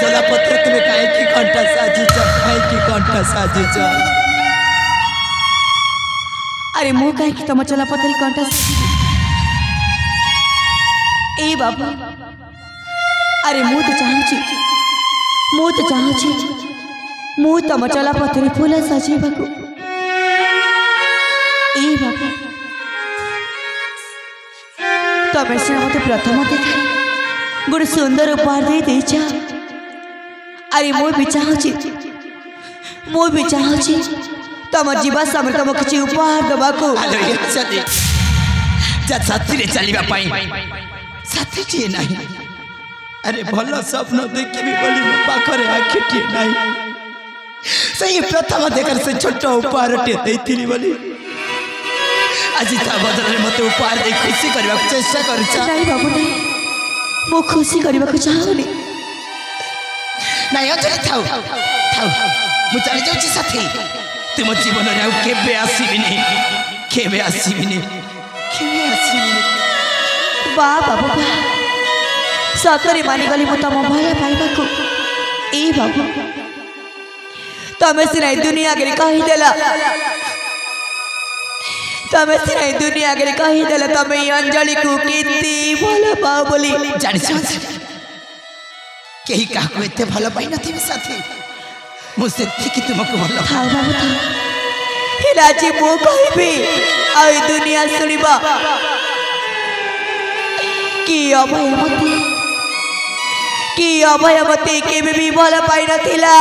चला पत्र तुम्हें काहे की कंठा साजिच काहे की कंठा साजिच अरे मु काहे की तम चला पत्र कंठा ए बाबा अरे मु तो चाहूची मु तम चला पत्र फूल सजेबाकू ए बाबा तमें सिना मत प्रथम देखा गोटे सुंदर उपहार दे देछ अरे मु भी चाहूची तम जीवा समय तम किसी उपहार दबाकू साथी चलवा साथी टे ना अरे भल स्वप्न देखी बोली मो पाखरे आखिटे ना सही प्रथम देखार से छोट उपहार टे बोली आज बदल में मत उपहार दे खुशी करने को चेष्टा कर बाबू नहीं मो खुशी करने को चाहूनी नहीं अच्छा थाउ थाउ मु चली जाउची साथी तुम जीवन रे केबे आसीबिनी बा बाबू बा सतरे मानी गली मु तम भला पाइबा को ए बाबू तमे सिना दुनिया आगे कहि देला तमे सिना दुनिया आगे कहि देला तमे अंजलि को केते भला पाओ बोली जानि छ केही काको एते भला पाइ नथि साथी मुझसे ठीक तुमको भला थाओ बाबू था राजी मो कहबी आ दुनिया सुनिबा कि अभय मते केबे भी भला पाइ नथिला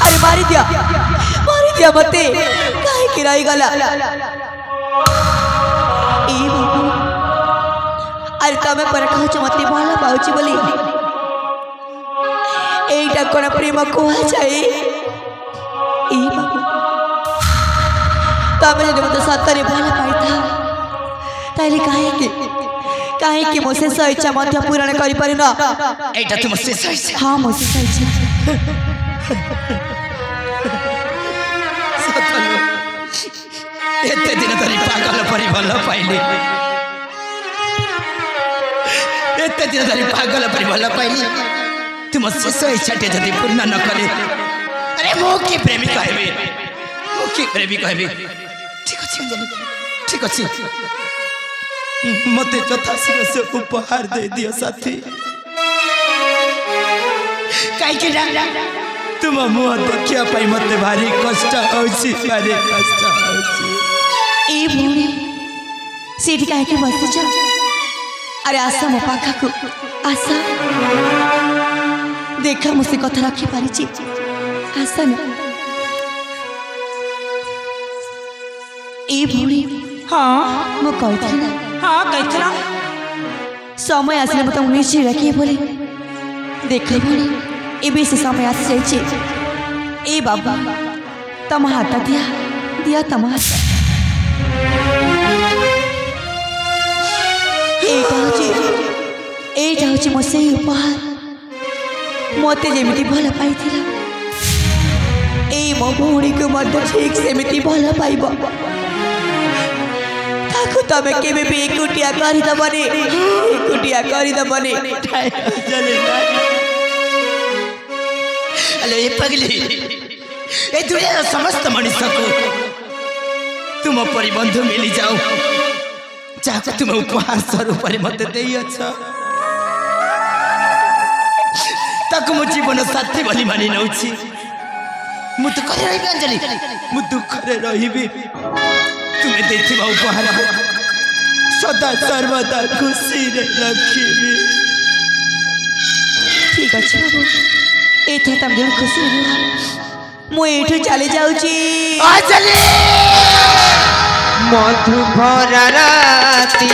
अरे मारी दिया मते काहे कि रही गला ए बाबू अरे तमे पर कहछ मते भला पाउची बोली एटा कोन प्रेम कोहा जाए ए बाबू तमे जदि मते सतरे भला पाइथा ताइले काहे कि मो शेष इच्छा मध्य पूर्ण करि परिन एटा तुम शेष इच्छा हां मो शेष इच्छा एते दिन धरी पागल परि भला पाइले एते दिन धरी पागल परि भला पाइले तुम शेष इच्छा टे जदि पूर्ण न करे अरे मो की प्रेमी कहबे ठीक अछि मते यथाशीघ्र से उपहार दे दियो साथी काई के तुम मुह देखिया पाई मते भारी कष्ट होछि ए भोणी सीठी काहे के बसिछ अरे आशा मो पाखा को आशा देखा मुझसे कथा रखी पारी आशा न ए भोणी हाँ मो कहथिला हाँ कहथिला समय आसले मत निश्चय रखिए बोले देख भोणी एबे से समय आस जाइए ए बाबा तम हाथ दिया तम हाथ एटा होची मो से उपहार मते जेमिति भला पाइथिला ए मो भौणी को मत ठीक सेमिति भला पाइबो ताको तमे केबे भी एकुटिया करि दबने अले ये पगली ए दुनिया समस्त मनुष्य को तुम परिबंध मिली जाओ जाको तुम उपहार स्वरूप मत देई अच्छा ताको मो जीवन साथी बोली मानि नउछि मु तो करे रही अंजलि मु दुख रे रहिबी तुमे देथिबा उपहार सदा सर्वदा खुशी रे रखिबी ठीक अछि बाबू एथे तम जन खुशी रह मु एठु चले जाउची अंजलि मधुभरा राती